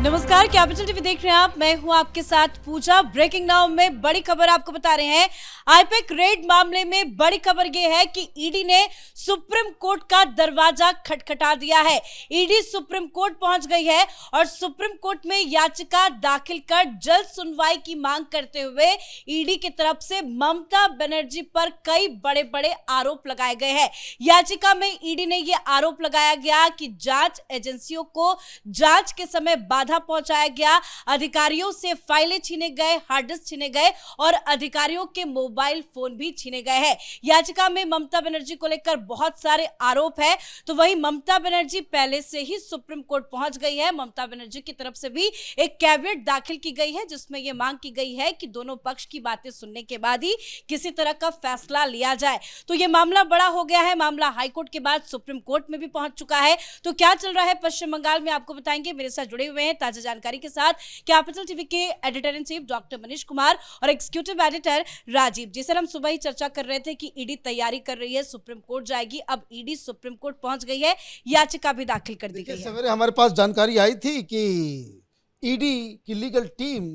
नमस्कार, capital TV देख रहे हैं आप। मैं हूं आपके साथ पूजा। ब्रेकिंग नाउ में बड़ी खबर आपको बता रहे हैं। आईपैक रेड मामले में बड़ी खबर यह है कि ईडी ने सुप्रीम कोर्ट का दरवाजा खटखटा दिया है। ईडी सुप्रीम कोर्ट पहुंच गई है और सुप्रीम कोर्ट में याचिका दाखिल कर जल्द सुनवाई की मांग करते हुए ईडी की तरफ से ममता बनर्जी पर कई बड़े बड़े आरोप लगाए गए हैं। याचिका में ईडी ने यह आरोप लगाया गया कि जांच एजेंसियों को जांच के समय बाधा पहुंचाया गया, अधिकारियों से फाइलें छीने गए, हार्ड डिस्क छीने गए और अधिकारियों के मोबाइल फोन भी छीने गए हैं। याचिका में ममता बनर्जी को लेकर बहुत सारे आरोप है। तो वहीं ममता बनर्जी पहले से ही सुप्रीम कोर्ट पहुंच गई है। ममता बनर्जी की तरफ से भी एक कैविएट दाखिल की गई है जिसमें यह मांग की गई है कि दोनों पक्ष की बातें सुनने के बाद ही किसी तरह का फैसला लिया जाए। तो यह मामला बड़ा हो गया है। मामला हाईकोर्ट के बाद सुप्रीम कोर्ट में भी पहुंच चुका है। तो क्या चल रहा है पश्चिम बंगाल में, आपको बताएंगे। मेरे साथ जुड़े हुए हैं ताजा जानकारी के साथ कैपिटल टीवी के editor in chief doctor Manish Kumar और एग्जीक्यूटिव एडिटर राजीव जी। सर, हम सुबह ही चर्चा कर रहे थे कि ईडी तैयारी कर रही है, सुप्रीम कोर्ट जाएगी। अब ईडी सुप्रीम कोर्ट पहुंच गई है, याचिका भी दाखिल कर दी गई है। सवेरे हमारे पास जानकारी आई थी कि ईडी की लीगल टीम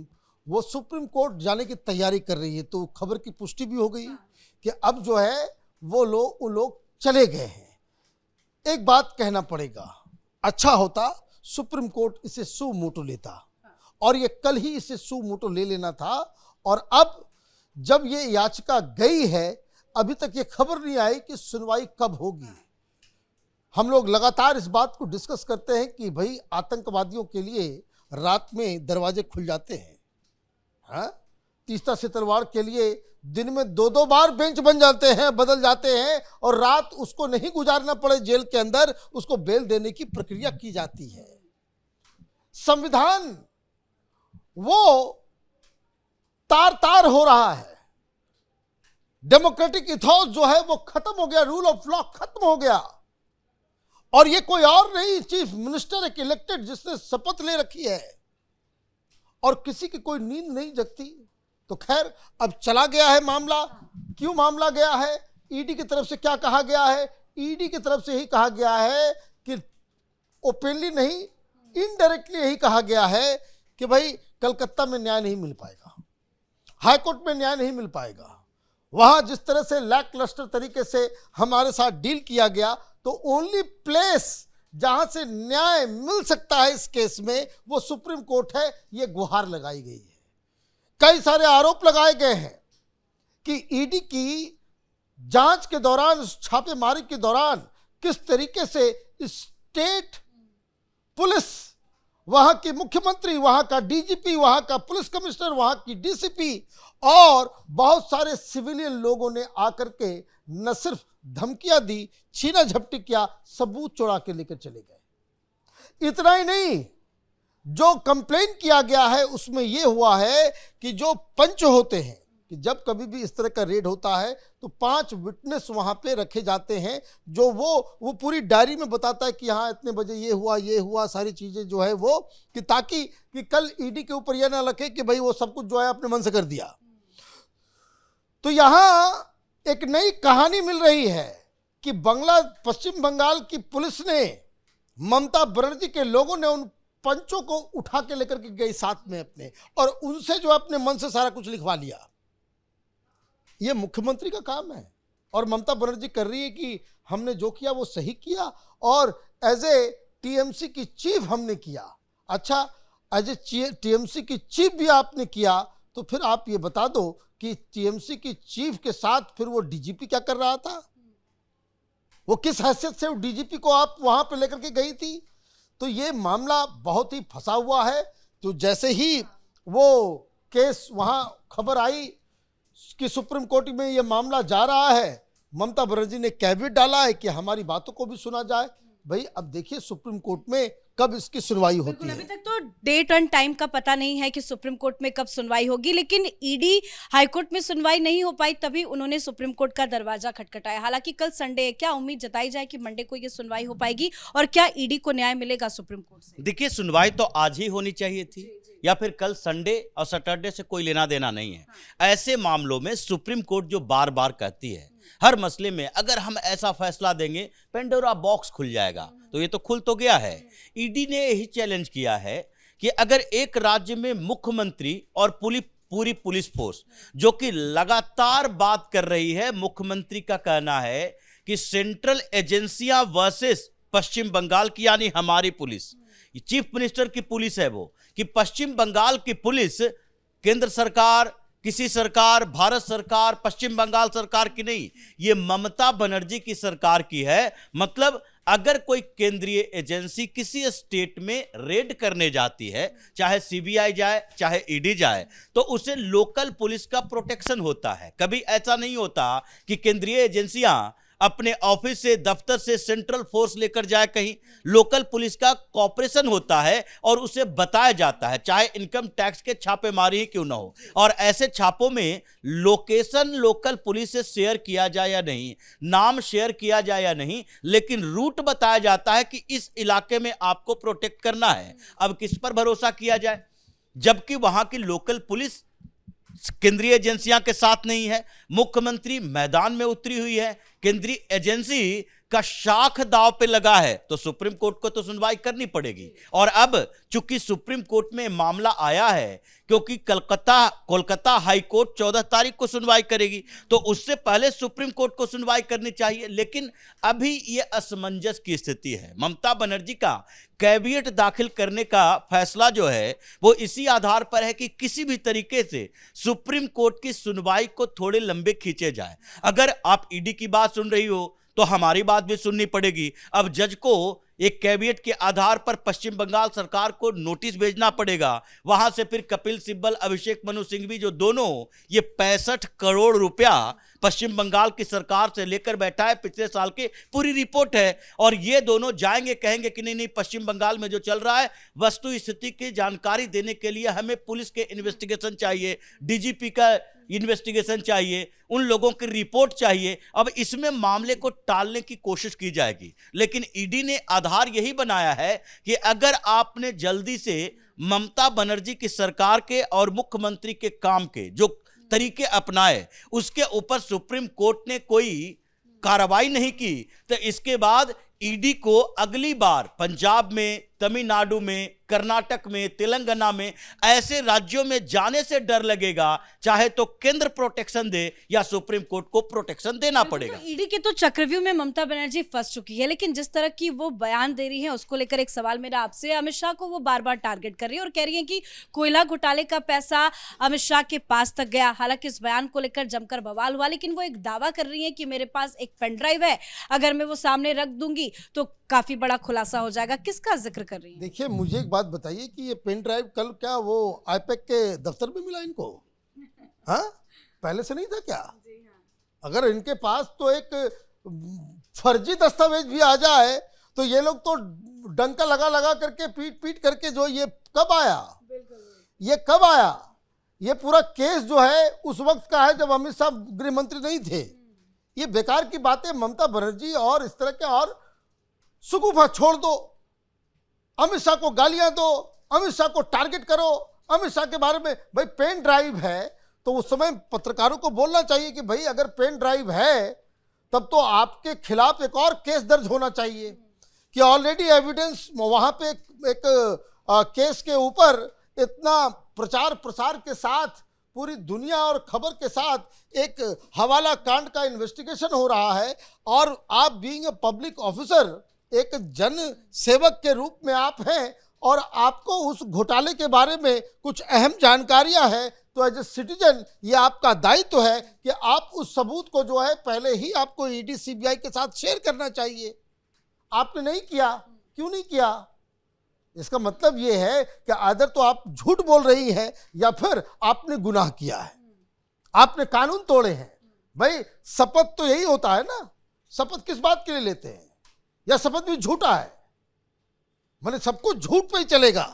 वो सुप्रीम कोर्ट जाने की तैयारी कर रही है। तो खबर की पुष्टि भी हो गई कि अब जो है वो लोग चले गए हैं। एक बात कहना पड़ेगा, अच्छा होता सुप्रीम कोर्ट इसे सू मोटो लेता और ये कल ही इसे सू मोटो ले लेना था। और अब जब ये याचिका गई है, अभी तक ये खबर नहीं आई कि सुनवाई कब होगी। हम लोग लगातार इस बात को डिस्कस करते हैं कि भाई आतंकवादियों के लिए रात में दरवाजे खुल जाते हैं, हाँ? तीस्ता से तलवार के लिए दिन में दो बार बेंच बन जाते हैं, बदल जाते हैं और रात उसको नहीं गुजारना पड़े जेल के अंदर, उसको बेल देने की प्रक्रिया की जाती है। संविधान वो तार तार हो रहा है। डेमोक्रेटिक इथोस जो है वो खत्म हो गया, रूल ऑफ लॉ खत्म हो गया। और ये कोई और नहीं, चीफ मिनिस्टर एक इलेक्टेड जिसने शपथ ले रखी है और किसी की कोई नींद नहीं जगती। तो खैर अब चला गया है मामला। क्यों मामला गया है, ईडी की तरफ से क्या कहा गया है? ईडी की तरफ से ही कहा गया है कि ओपनली नहीं, इनडायरेक्टली यही कहा गया है कि भाई कलकत्ता में न्याय नहीं मिल पाएगा, हाईकोर्ट में न्याय नहीं मिल पाएगा। वहां जिस तरह से लैक लस्टर तरीके से हमारे साथ डील किया गया, तो ओनली प्लेस जहां से न्याय मिल सकता है इस केस में वो सुप्रीम कोर्ट है। ये गुहार लगाई गई है। कई सारे आरोप लगाए गए हैं कि ईडी की जांच के दौरान, छापेमारी के दौरान किस तरीके से स्टेट पुलिस, वहां के मुख्यमंत्री, वहां का डीजीपी, वहां का पुलिस कमिश्नर, वहां की डीसीपी और बहुत सारे सिविलियन लोगों ने आकर के न सिर्फ धमकियां दी, छीना झपटी किया, सबूत चुरा के लेकर चले गए। इतना ही नहीं, जो कंप्लेन किया गया है उसमें यह हुआ है कि जो पंच होते हैं, कि जब कभी भी इस तरह का रेड होता है तो 5 विटनेस वहां पे रखे जाते हैं, जो वो पूरी डायरी में बताता है कि हाँ इतने बजे ये हुआ, सारी चीजें जो है वो, कि ताकि कि कल ईडी के ऊपर यह ना लगे कि भाई वो सब कुछ जो है अपने मन से कर दिया। तो यहां एक नई कहानी मिल रही है कि पश्चिम बंगाल की पुलिस ने, ममता बनर्जी के लोगों ने उन पंचों को उठा के लेकर के गई साथ में अपने, और उनसे जो अपने मन से सारा कुछ लिखवा लिया। ये मुख्यमंत्री का काम है और ममता बनर्जी कर रही है कि हमने जो किया वो सही किया और एज ए टीएमसी की चीफ हमने किया। अच्छा, एज ए टीएमसी की चीफ भी आपने किया, तो फिर आप ये बता दो कि टीएमसी की चीफ के साथ फिर वो डीजीपी क्या कर रहा था? वो किस हैसियत से डीजीपी को आप वहां पे लेकर के गई थी? तो ये मामला बहुत ही फंसा हुआ है। तो जैसे ही वो केस वहां खबर आई कि सुप्रीम कोर्ट में ये मामला जा रहा है, ममता बनर्जी ने कैविएट डाला है कि हमारी बातों को भी सुना जाए। भाई अब देखिए सुप्रीम कोर्ट में कब इसकी सुनवाई होती है। अभी तक तो डेट एंड टाइम का पता नहीं है कि सुप्रीम कोर्ट में कब सुनवाई होगी, लेकिन ईडी हाईकोर्ट में सुनवाई नहीं हो पाई, तभी उन्होंने सुप्रीम कोर्ट का दरवाजा खटखटाया। हालांकि कल संडे है, क्या उम्मीद जताई जाए कि मंडे को ये सुनवाई हो पाएगी और क्या ईडी को न्याय मिलेगा सुप्रीम कोर्ट से? देखिए, सुनवाई तो आज ही होनी चाहिए थी या फिर कल। संडे और सैटरडे से कोई लेना देना नहीं है। ऐसे मामलों में सुप्रीम कोर्ट जो बार बार कहती है हर मसले में, अगर हम ऐसा फैसला देंगे पेंडोरा बॉक्स खुल जाएगा, तो ये तो खुल तो गया है। ईडी ने यही चैलेंज किया है कि अगर एक राज्य में मुख्यमंत्री और पूरी पुलिस फोर्स जो कि लगातार बात कर रही है, मुख्यमंत्री का कहना है कि सेंट्रल एजेंसियां वर्सेस पश्चिम बंगाल की यानी हमारी पुलिस, चीफ मिनिस्टर की पुलिस है वो, कि पश्चिम बंगाल की पुलिस केंद्र सरकार, किसी सरकार, भारत सरकार, पश्चिम बंगाल सरकार की नहीं, ये ममता बनर्जी की सरकार की है। मतलब अगर कोई केंद्रीय एजेंसी किसी स्टेट में रेड करने जाती है, चाहे सीबीआई जाए चाहे ईडी जाए, तो उसे लोकल पुलिस का प्रोटेक्शन होता है। कभी ऐसा नहीं होता कि केंद्रीय एजेंसियां अपने ऑफिस से, दफ्तर से सेंट्रल फोर्स लेकर जाए कहीं। लोकल पुलिस का कॉपरेशन होता है और उसे बताया जाता है, चाहे इनकम टैक्स के छापेमारी ही क्यों ना हो। और ऐसे छापों में लोकेशन लोकल पुलिस से शेयर किया जाए या नहीं, नाम शेयर किया जाए या नहीं, लेकिन रूट बताया जाता है कि इस इलाके में आपको प्रोटेक्ट करना है। अब किस पर भरोसा किया जाए, जबकि वहां की लोकल पुलिस केंद्रीय एजेंसियां के साथ नहीं है। मुख्यमंत्री मैदान में उतरी हुई है, केंद्रीय एजेंसी का शाख दांव पे लगा है, तो सुप्रीम कोर्ट को तो सुनवाई करनी पड़ेगी। और अब चूंकि सुप्रीम कोर्ट में मामला आया है, क्योंकि कोलकाता हाई कोर्ट 14 तारीख को सुनवाई करेगी, तो उससे पहले सुप्रीम कोर्ट को सुनवाई करनी चाहिए। लेकिन अभी यह असमंजस की स्थिति है। ममता बनर्जी का कैविएट दाखिल करने का फैसला जो है वो इसी आधार पर है कि किसी भी तरीके से सुप्रीम कोर्ट की सुनवाई को थोड़े लंबे खींचे जाए। अगर आप ईडी की बात सुन रही हो तो हमारी बात भी सुननी पड़ेगी। अब जज को एक कैविएट के आधार पर पश्चिम बंगाल सरकार को नोटिस भेजना पड़ेगा। वहां से फिर कपिल सिब्बल, अभिषेक मनु सिंघवी, जो दोनों ये 65 करोड़ रुपया पश्चिम बंगाल की सरकार से लेकर बैठा है, पिछले साल की पूरी रिपोर्ट है। और ये दोनों जाएंगे, कहेंगे कि नहीं पश्चिम बंगाल में जो चल रहा है वस्तु स्थिति की जानकारी देने के लिए हमें पुलिस के इन्वेस्टिगेशन चाहिए, डीजीपी का इन्वेस्टिगेशन चाहिए, उन लोगों की रिपोर्ट चाहिए। अब इसमें मामले को टालने की कोशिश की जाएगी। लेकिन ईडी ने आधार यही बनाया है कि अगर आपने जल्दी से ममता बनर्जी की सरकार के और मुख्यमंत्री के काम के जो तरीके अपनाए, उसके ऊपर सुप्रीम कोर्ट ने कोई कार्रवाई नहीं की, तो इसके बाद ईडी को अगली बार पंजाब में, तमिलनाडु में, कर्नाटक में, तेलंगाना में, ऐसे राज्यों में जाने से डर लगेगा, चाहे तो केंद्र प्रोटेक्शन दे या सुप्रीम कोर्ट को प्रोटेक्शन देना पड़ेगा। ईडी के तो चक्रव्यूह में ममता बनर्जी फंस चुकी है, लेकिन जिस तरह की वो बयान दे रही है उसको लेकर एक सवाल मेरा आपसे। अमित शाह को वो बार बार टारगेट कर रही है और कह रही है कि कोयला घोटाले का पैसा अमित शाह के पास तक गया। हालांकि इस बयान को लेकर जमकर बवाल हुआ, लेकिन वो एक दावा कर रही है कि मेरे पास एक पेन ड्राइव है, अगर मैं वो सामने रख दूंगी तो काफी बड़ा खुलासा हो जाएगा। किसका जिक्र कर रही है? देखिए, मुझे एक बात बताइए कि ये पेन ड्राइव कल क्या वो आईपैक के दफ्तर में मिला इनको? हाँ, पहले से नहीं था क्या? अगर इनके पास तो एक फर्जी दस्तावेज भी आ जाए तो ये लोग तो डंका लगा लगा करके पीट करके जो ये कब आया? ये पूरा केस जो है उस वक्त का है जब अमित शाह गृह मंत्री नहीं थे। ये बेकार की बातें ममता बनर्जी और इस तरह के और सुगुफा छोड़ दो। अमित शाह को गालियां दो, अमित शाह को टारगेट करो। अमित शाह के बारे में भाई पेन ड्राइव है तो उस समय पत्रकारों को बोलना चाहिए कि भाई अगर पेन ड्राइव है तब तो आपके खिलाफ एक और केस दर्ज होना चाहिए कि ऑलरेडी एविडेंस वहां पे एक केस के ऊपर इतना प्रचार प्रसार के साथ पूरी दुनिया और खबर के साथ एक हवाला कांड का इन्वेस्टिगेशन हो रहा है और आप बीइंग ए पब्लिक ऑफिसर, एक जन सेवक के रूप में आप हैं और आपको उस घोटाले के बारे में कुछ अहम जानकारियां हैं, तो एज ए सिटीजन ये आपका दायित्व है कि आप उस सबूत को जो है पहले ही आपको ईडी सीबीआई के साथ शेयर करना चाहिए। आपने नहीं किया, क्यों नहीं किया? इसका मतलब ये है कि आदर तो आप झूठ बोल रही हैं या फिर आपने गुनाह किया है, आपने कानून तोड़े हैं। भाई शपथ तो यही होता है ना, शपथ किस बात के लिए लेते हैं? या शपथ भी झूठा है? मैंने सब कुछ झूठ पे ही चलेगा।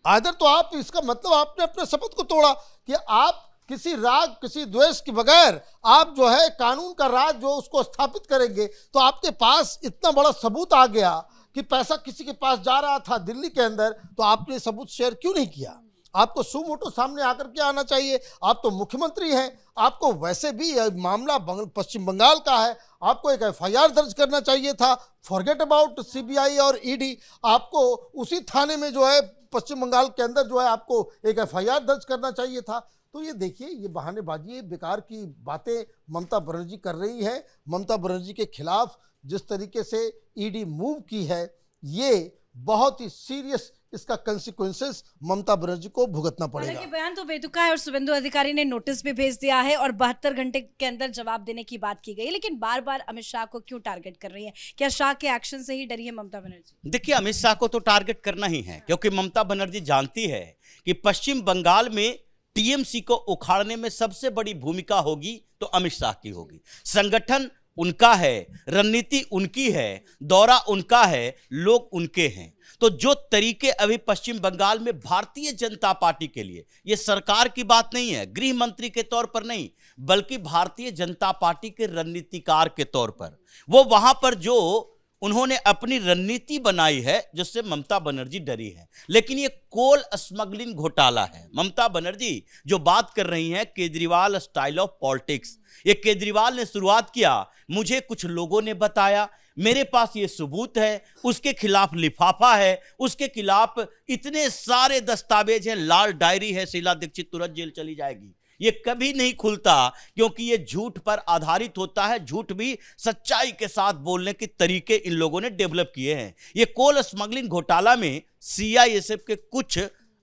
आदर तो आप, इसका मतलब आपने अपने शपथ को तोड़ा कि आप किसी राग, किसी द्वेष के बगैर आप जो है कानून का राज जो उसको स्थापित करेंगे। तो आपके पास इतना बड़ा सबूत आ गया कि पैसा किसी के पास जा रहा था दिल्ली के अंदर, तो आपने सबूत शेयर क्यों नहीं किया? आपको सुमोटो सामने आकर के आना चाहिए। आप तो मुख्यमंत्री हैं, आपको वैसे भी मामला पश्चिम बंगाल का है, आपको एक एफआईआर दर्ज करना चाहिए था। फॉरगेट अबाउट सीबीआई और ईडी, आपको उसी थाने में जो है पश्चिम बंगाल के अंदर जो है आपको एक एफआईआर दर्ज करना चाहिए था। तो ये देखिए, ये बहानेबाजी, ये बेकार की बातें ममता बनर्जी कर रही है। ममता बनर्जी के खिलाफ जिस तरीके से ईडी मूव की है, ये बहुत ही सीरियस इसका कंसिक्वेंसेस ममता बनर्जी को भुगतना पड़ेगा। हालांकि बयान तो बेतुका है और शुभेंदु अधिकारी ने नोटिस भी भेज दिया है और 72 घंटे के अंदर जवाब देने की बात की गई, लेकिन बार बार अमित शाह को क्यों टारगेट कर रही है? क्या शाह के एक्शन से ही डरी है ममता बनर्जी? देखिए, अमित शाह को तो टारगेट करना ही है, क्योंकि ममता बनर्जी जानती है कि पश्चिम बंगाल में टीएमसी को उखाड़ने में सबसे बड़ी भूमिका होगी तो अमित शाह की होगी। संगठन उनका है, रणनीति उनकी है, दौरा उनका है, लोग उनके हैं। तो जो तरीके अभी पश्चिम बंगाल में भारतीय जनता पार्टी के लिए, ये सरकार की बात नहीं है, गृह मंत्री के तौर पर नहीं, बल्कि भारतीय जनता पार्टी के रणनीतिकार के तौर पर वो वहां पर जो उन्होंने अपनी रणनीति बनाई है, जिससे ममता बनर्जी डरी है। लेकिन ये कोल स्मगलिंग घोटाला है। ममता बनर्जी जो बात कर रही हैं केजरीवाल स्टाइल ऑफ पॉलिटिक्स, ये केजरीवाल ने शुरुआत किया, मुझे कुछ लोगों ने बताया, मेरे पास ये सबूत है, उसके खिलाफ लिफाफा है, उसके खिलाफ इतने सारे दस्तावेज हैं, लाल डायरी है, शीला दीक्षित तुरंत जेल चली जाएगी। ये कभी नहीं खुलता, क्योंकि ये झूठ पर आधारित होता है। झूठ भी सच्चाई के साथ बोलने के तरीके इन लोगों ने डेवलप किए हैं। ये कोल स्मगलिंग घोटाला में सीआईएसएफ के कुछ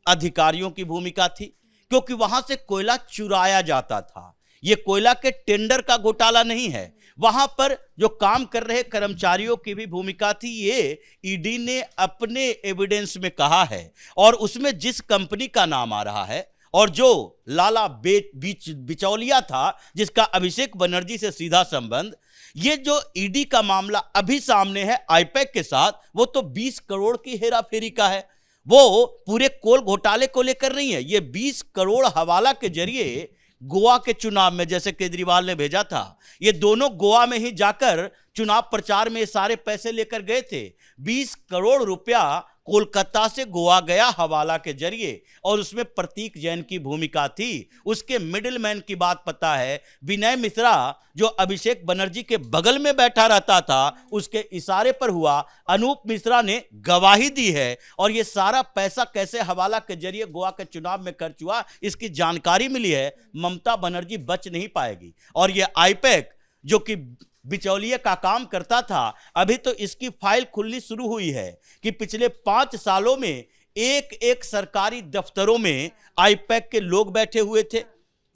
अधिकारियों की भूमिका थी, क्योंकि वहां से कोयला चुराया जाता था। ये कोयला के टेंडर का घोटाला नहीं है, वहां पर जो काम कर रहे कर्मचारियों की भी भूमिका थी। ये ईडी ने अपने एविडेंस में कहा है, और उसमें जिस कंपनी का नाम आ रहा है और जो लाला बिचौलिया था, जिसका अभिषेक बनर्जी से सीधा संबंध, ये जो ईडी का मामला अभी सामने है आईपैक के साथ, वो तो 20 करोड़ की हेराफेरी का है। वो पूरे कोल घोटाले को लेकर नहीं है। ये 20 करोड़ हवाला के जरिए गोवा के चुनाव में, जैसे केजरीवाल ने भेजा था, ये दोनों गोवा में ही जाकर चुनाव प्रचार में सारे पैसे लेकर गए थे। 20 करोड़ रुपया कोलकाता से गोवा गया हवाला के जरिए, और उसमें प्रतीक जैन की भूमिका थी। उसके मिडिलमैन की बात पता है, विनय मिश्रा जो अभिषेक बनर्जी के बगल में बैठा रहता था, उसके इशारे पर हुआ। अनूप मिश्रा ने गवाही दी है, और ये सारा पैसा कैसे हवाला के जरिए गोवा के चुनाव में खर्च हुआ, इसकी जानकारी मिली है। ममता बनर्जी बच नहीं पाएगी। और ये आईपैक जो कि बिचौलिए का काम करता था, अभी तो इसकी फाइल खुलनी शुरू हुई है कि पिछले 5 सालों में एक एक सरकारी दफ्तरों में आईपैक के लोग बैठे हुए थे।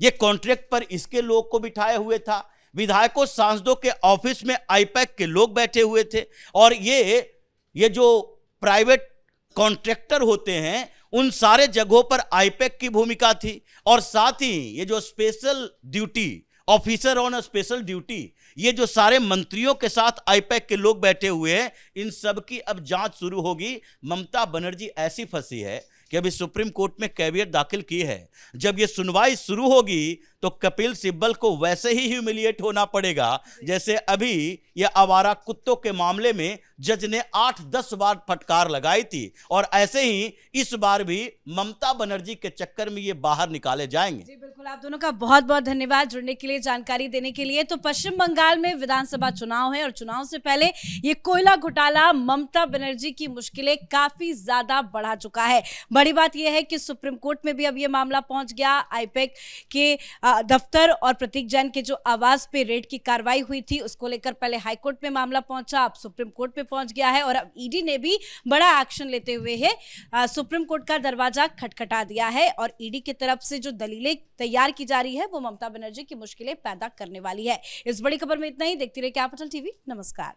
ये कॉन्ट्रैक्ट पर इसके लोग को बिठाए हुए था। विधायकों सांसदों के ऑफिस में आईपैक के लोग बैठे हुए थे। और ये जो प्राइवेट कॉन्ट्रैक्टर होते हैं, उन सारे जगहों पर आईपैक की भूमिका थी। और साथ ही ये जो special duty officer on special duty, ये जो सारे मंत्रियों के साथ आईपैक के लोग बैठे हुए हैं, इन सब की अब जांच शुरू होगी। ममता बनर्जी ऐसी फंसी है कि अभी सुप्रीम कोर्ट में कैवियट दाखिल की है। जब ये सुनवाई शुरू होगी तो कपिल सिब्बल को वैसे ही ह्यूमिलिएट होना पड़ेगा जैसे अभी ये आवारा कुत्तों के मामले में जज ने 8-10 बार फटकार लगाई थी। और ऐसे ही इस बार भी ममता बनर्जी के चक्कर में ये बाहर निकाले जाएंगे। जी बिल्कुल, आप दोनों का बहुत बहुत धन्यवाद जुड़ने के लिए, जानकारी देने के लिए। तो पश्चिम बंगाल में विधानसभा चुनाव है और चुनाव से पहले ये कोयला घोटाला ममता बनर्जी की मुश्किलें काफी ज्यादा बढ़ा चुका है। बड़ी बात यह है कि सुप्रीम कोर्ट में भी अब ये मामला पहुंच गया। आईपैक के दफ्तर और प्रतीक जैन के जो आवास पे रेड की कार्रवाई हुई थी, उसको लेकर पहले हाईकोर्ट में मामला पहुंचा, अब सुप्रीम कोर्ट में पहुंच गया है। और अब ईडी ने भी बड़ा एक्शन लेते हुए है सुप्रीम कोर्ट का दरवाजा खटखटा दिया है। और ईडी की तरफ से जो दलीलें तैयार की जा रही है, वो ममता बनर्जी की मुश्किलें पैदा करने वाली है। इस बड़ी खबर में इतना ही। देखती रहिए कैपिटल टीवी। नमस्कार।